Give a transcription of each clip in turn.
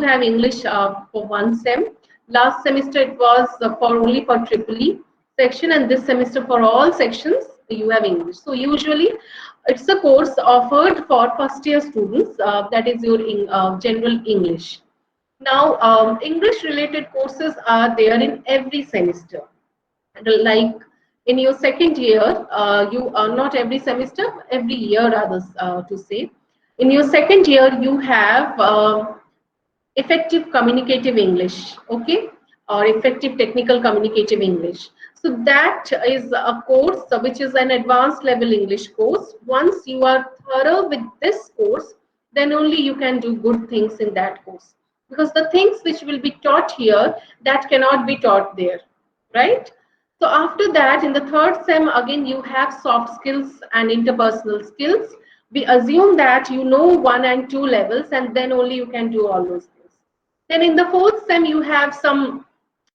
have English for one sem. Last semester it was for only for triple E section, and this semester for all sections you have English. So usually it's a course offered for first year students, that is your general English. Now, English related courses are there in every semester. Like in your second year, you are not every semester, every year rather, to say. In your second year, you have effective communicative English, okay, or effective technical communicative English. So that is a course which is an advanced level English course. Once you are thorough with this course, then only you can do good things in that course. Because the things which will be taught here, that cannot be taught there, right? So after that, in the third sem, again, you have soft skills and interpersonal skills. We assume that you know 1 and 2 levels, and then only you can do all those things. Then in the fourth sem, you have some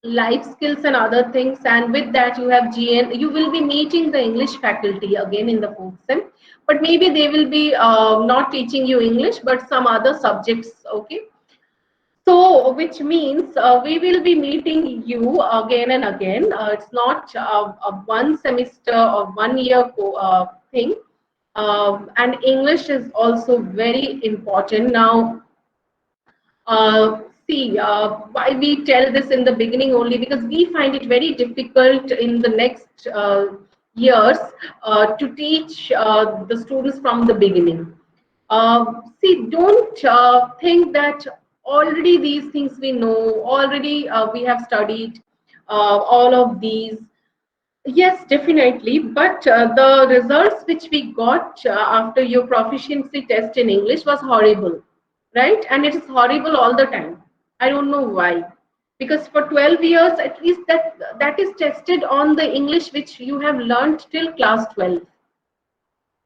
life skills and other things, and with that you have GN. You will be meeting the English faculty again in the fourth sem, but maybe they will be not teaching you English, but some other subjects, okay? So, which means we will be meeting you again and again. It's not a one semester or 1 year thing. And English is also very important. Now, see, why we tell this in the beginning only, because we find it very difficult in the next years to teach the students from the beginning. See, don't think that already these things we know, already we have studied all of these. Yes, definitely. But the results which we got after your proficiency test in English was horrible, right? And it is horrible all the time. I don't know why. Because for 12 years, at least that is tested on the English which you have learned till class 12.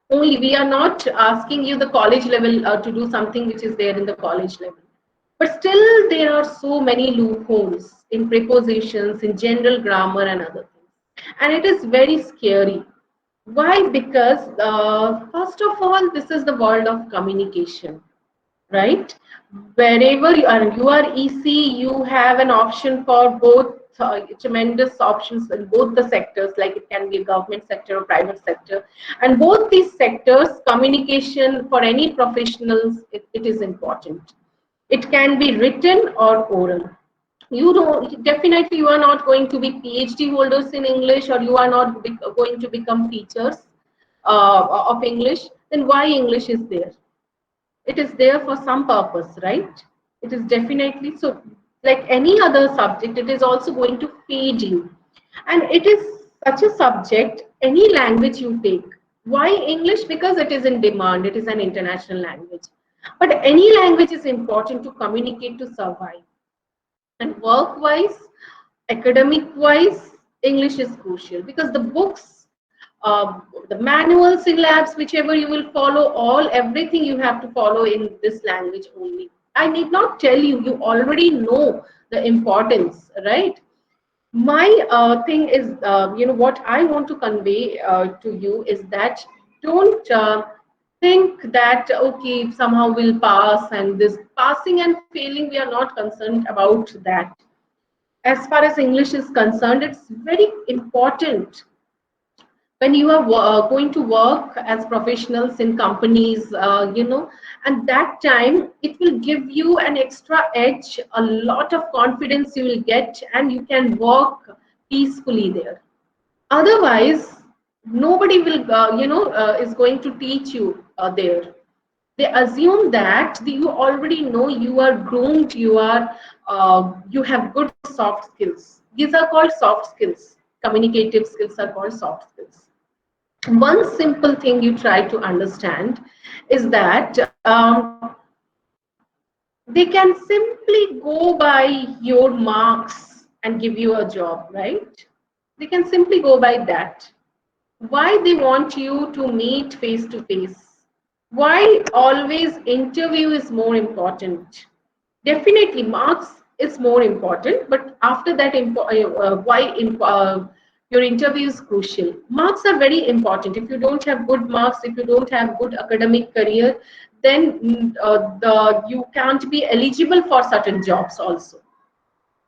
Only we are not asking you the college level to do something which is there in the college level. But still, there are so many loopholes in prepositions, in general grammar, and other things. And it is very scary. Why? Because, first of all, this is the world of communication, right? Wherever you are EC, you have an option for both, tremendous options in both the sectors, like it can be a government sector or private sector. And both these sectors, communication for any professionals, it is important. It can be written or oral. You don't, definitely you are not going to be PhD holders in English, or you are not going to become teachers of English. Then why English is there? It is there for some purpose, right? It is definitely so. Like any other subject, it is also going to feed you. And it is such a subject, any language you take. Why English? Because it is in demand, it is an international language. But any language is important to communicate, to survive. And work wise, academic wise, English is crucial, because the books, the manual syllabus, whichever you will follow, all everything you have to follow in this language only. I need not tell you, you already know the importance, right? My thing is, what I want to convey to you is that don't think that okay, somehow we'll pass, and this passing and failing, we are not concerned about that. As far as English is concerned, it's very important when you are going to work as professionals in companies, and that time it will give you an extra edge, a lot of confidence you will get, and you can work peacefully there. Otherwise, nobody will, is going to teach you there. They assume that you already know, you are groomed, you have good soft skills. These are called soft skills. Communicative skills are called soft skills. One simple thing you try to understand is that they can simply go by your marks and give you a job, right? They can simply go by that. Why they want you to meet face to face? Why always interview is more important? Definitely marks is more important, but after that, your interview is crucial. Marks are very important. If you don't have good marks, if you don't have good academic career, then you can't be eligible for certain jobs also.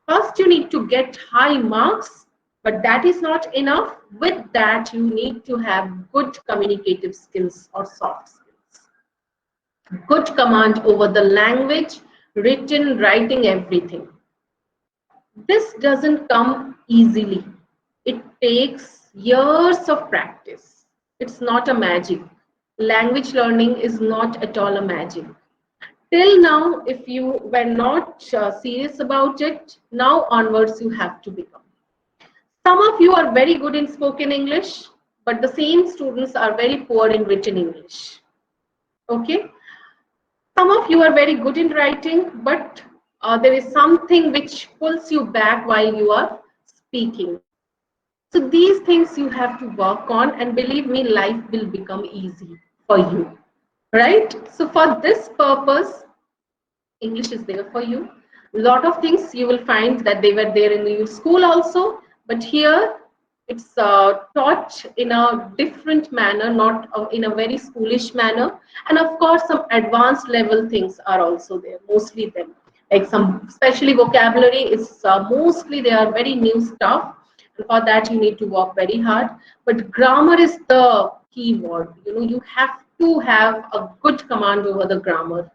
First, you need to get high marks, but that is not enough. With that, you need to have good communicative skills or soft skills, good command over the language, written, writing, everything. This doesn't come easily. It takes years of practice. It's not a magic. Language learning is not at all a magic. Till now, if you were not serious about it, now onwards you have to become. Some of you are very good in spoken English, but the same students are very poor in written English. Okay? Some of you are very good in writing, but there is something which pulls you back while you are speaking. So these things you have to work on, and believe me, life will become easy for you. Right? So for this purpose, English is there for you. A lot of things you will find that they were there in your school also, but here it's taught in a different manner, not in a very schoolish manner. And of course, some advanced level things are also there, mostly them. Like some, especially vocabulary is mostly they are very new stuff. And for that, you need to work very hard. But grammar is the key word. You know, you have to have a good command over the grammar.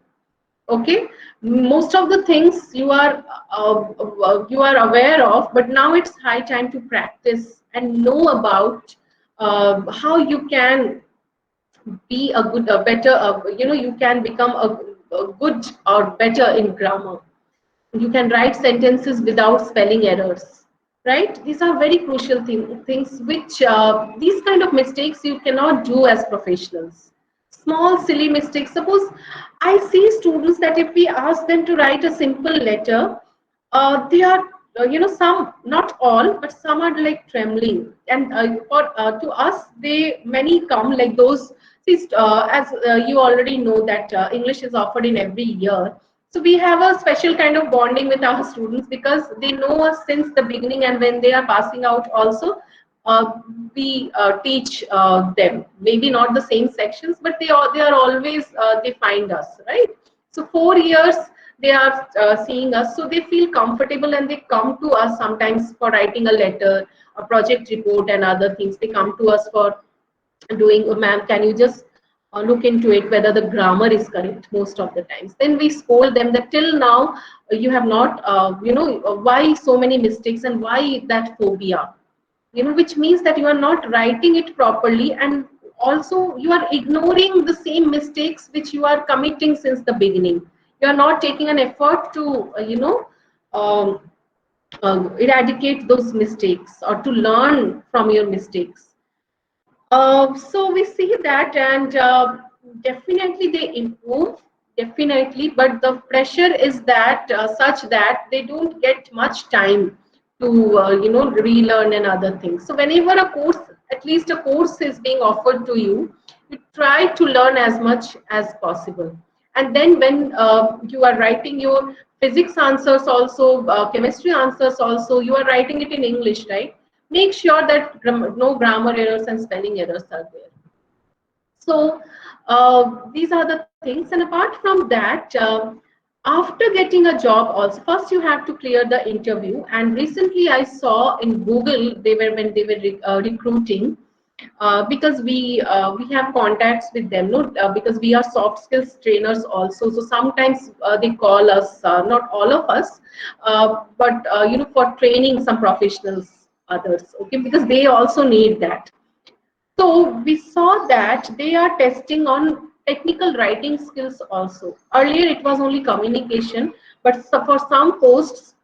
Okay, most of the things you are aware of, but now it's high time to practice and know about how you can be a good a better you can become a good or better in grammar. You can write sentences without spelling errors, right? These are very crucial things which these kind of mistakes you cannot do as professionals. Small silly mistakes, suppose I see students that if we ask them to write a simple letter, they are some, not all, but some are like trembling, and for to us they many come like those. See, as you already know that English is offered in every year, so we have a special kind of bonding with our students because they know us since the beginning, and when they are passing out also, we teach them. Maybe not the same sections, but they are always they find us, right? So 4 years they are seeing us, so they feel comfortable and they come to us sometimes for writing a letter, a project report, and other things. They come to us for doing, oh, ma'am, can you just look into it whether the grammar is correct most of the times. Then we scold them that till now you have not, why so many mistakes and why that phobia, which means that you are not writing it properly, and also you are ignoring the same mistakes which you are committing since the beginning. You are not taking an effort to, um, eradicate those mistakes or to learn from your mistakes. So we see that, and definitely they improve, definitely, but the pressure is that such that they don't get much time to relearn and other things. So whenever a course, at least a course is being offered to you, you try to learn as much as possible. And then when you are writing your physics answers also, chemistry answers also, you are writing it in English, right? Make sure that no grammar errors and spelling errors are there. So these are the things. And apart from that, after getting a job also, first you have to clear the interview. And recently I saw in Google, they were when they were recruiting, because we have contacts with them, no? Because we are soft skills trainers also. So sometimes they call us, not all of us, but for training some professionals, others. Okay, because they also need that. So we saw that they are testing on technical writing skills also. Earlier it was only communication, but for some posts,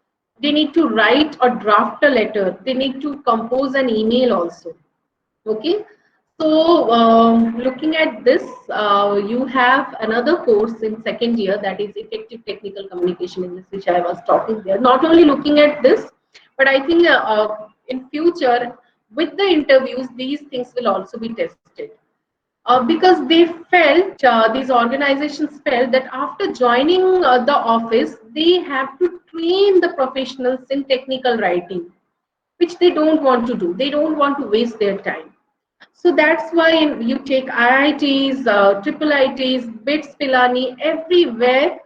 they need to write or draft a letter. They need to compose an email also. Okay. So looking at this, you have another course in second year, that is effective technical communication English, which I was talking there. Not only looking at this, but I think in future with the interviews, these things will also be tested. Because they felt, these organizations felt that after joining the office, they have to train the professionals in technical writing, which they don't want to do. They don't want to waste their time. So that's why you take IITs, triple IITs, BITS, Pilani, everywhere.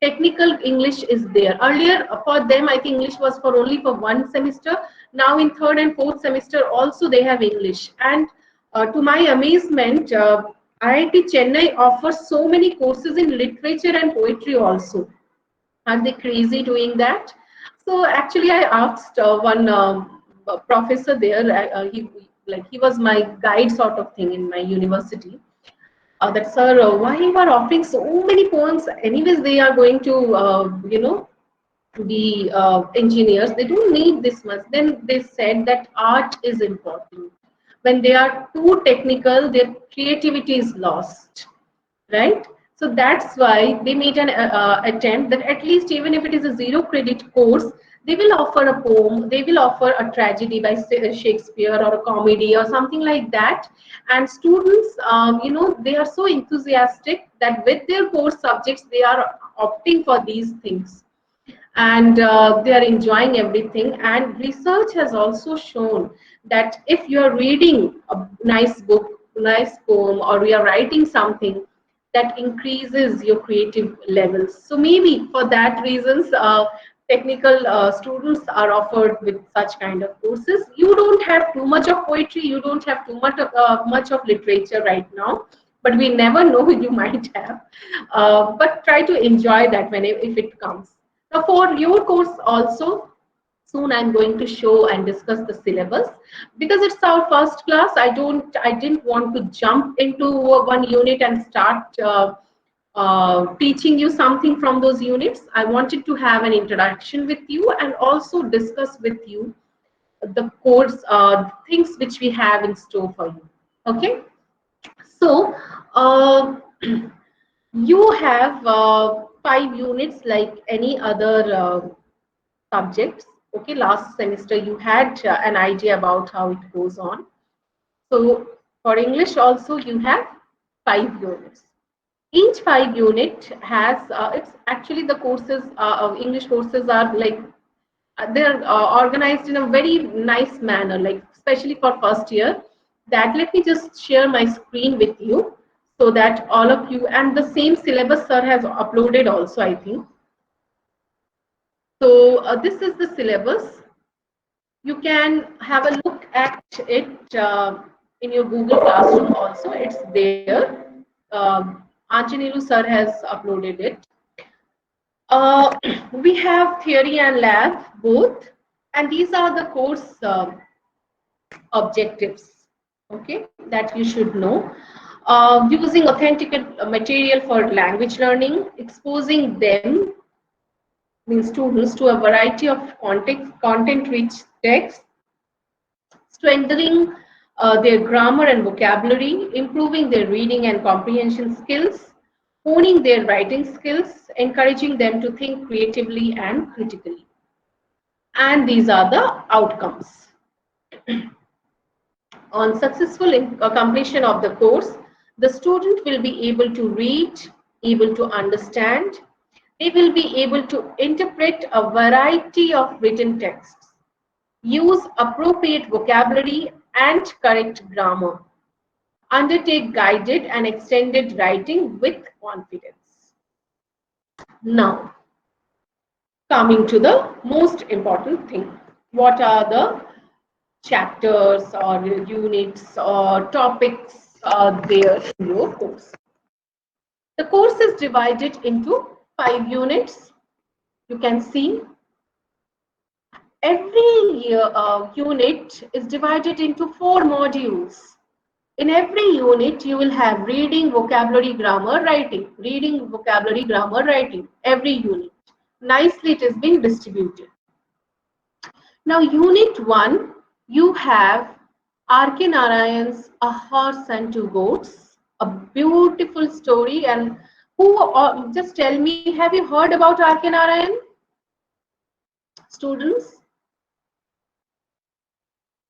Technical English is there. Earlier, for them, I think English was for only for one semester. Now, in third and fourth semester, also they have English. And to my amazement, IIT Chennai offers so many courses in literature and poetry also. Are they crazy doing that? So actually, I asked one professor there. He was my guide sort of thing in my university. That sir, why you are offering so many poems? Anyways, they are going to be engineers. They don't need this much. Then they said that art is important. When they are too technical, their creativity is lost, right? So that's why they made an attempt that at least even if it is a zero credit course, they will offer a poem, they will offer a tragedy by Shakespeare or a comedy or something like that. And students, they are so enthusiastic that with their course subjects, they are opting for these things, and they are enjoying everything. And research has also shown that if you are reading a nice book, nice poem, or you are writing something, that increases your creative levels. So maybe for that reasons, technical students are offered with such kind of courses. You don't have too much of poetry, you don't have too much of literature right now, but we never know, you might have. But try to enjoy that when if it comes. Now, for your course also, soon I'm going to show and discuss the syllabus. Because it's our first class, I didn't want to jump into one unit and start teaching you something from those units. I wanted to have an interaction with you and also discuss with you the course things which we have in store for you. Okay, so you have 5 units like any other subjects. Okay, last semester you had an idea about how it goes on. So for English also you have 5 units. Each 5 unit has it's actually the courses English courses are like they're organized in a very nice manner, like especially for first year. That let me just share my screen with you so that all of you, and the same syllabus sir has uploaded also, I think. So this is the syllabus. You can have a look at it in your Google Classroom also. It's there. Anjanelu sir has uploaded it. Uh, we have theory and lab both, and these are the course objectives, okay, that you should know. Using authentic material for language learning, exposing them, means students, to a variety of content-rich texts, strengthening their grammar and vocabulary, improving their reading and comprehension skills, honing their writing skills, encouraging them to think creatively and critically. And these are the outcomes. On successful completion of the course, the student will be able to read, able to understand, they will be able to interpret a variety of written texts, use appropriate vocabulary and correct grammar, undertake guided and extended writing with confidence. Now, coming to the most important thing, what are the chapters or units or topics there in your course? The course is divided into 5 units. You can see every unit is divided into 4 modules. In every unit, you will have reading, vocabulary, grammar, writing. Reading, vocabulary, grammar, writing. Every unit. Nicely, it is being distributed. Now, unit 1, you have R.K. Narayan's A Horse and Two Goats, a beautiful story. And who, just tell me, have you heard about R.K. Narayan? Students,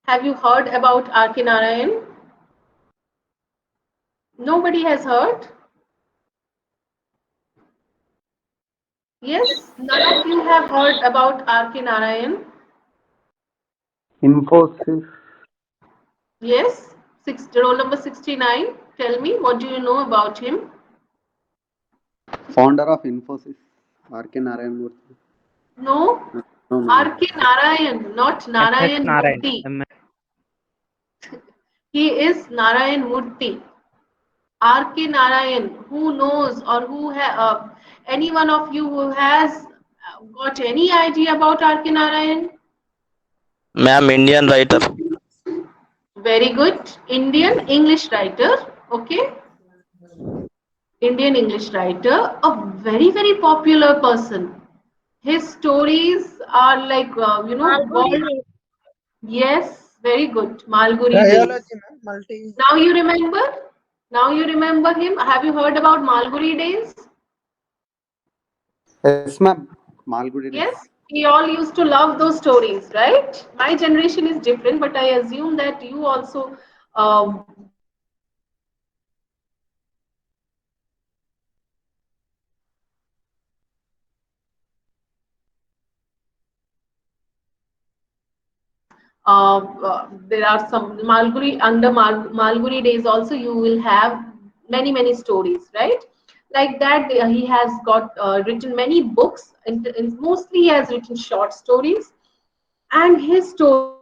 have you heard about R.K. Narayan? Nobody has heard? Yes, none of you have heard about R.K. Narayan. Infosys. Yes. Roll number 69. Tell me, what do you know about him? Founder of Infosys, R.K. Narayan Murthy. No, No, ma'am. R.K. Narayan, not MS Narayan Narayan. Murthy. He is Narayan Murthy. R.K. Narayan, who knows or any one of you who has got any idea about R.K. Narayan? Ma'am, Indian writer. Very good. Indian English writer. Okay. Indian English writer. A very, very popular person. His stories are like, Malgudi world. Yes, very good. Malguri Days. Rayology, ma'am. Multi. Now you remember? Now you remember him? Have you heard about Malguri Days? Yes, ma'am. Malgudi days. Yes, we all used to love those stories, right? My generation is different, but I assume that you also watched Malguri Days. There are some Malguri Days also you will have many stories, right? Like that, he has got written many books, and mostly he has written short stories, and his stories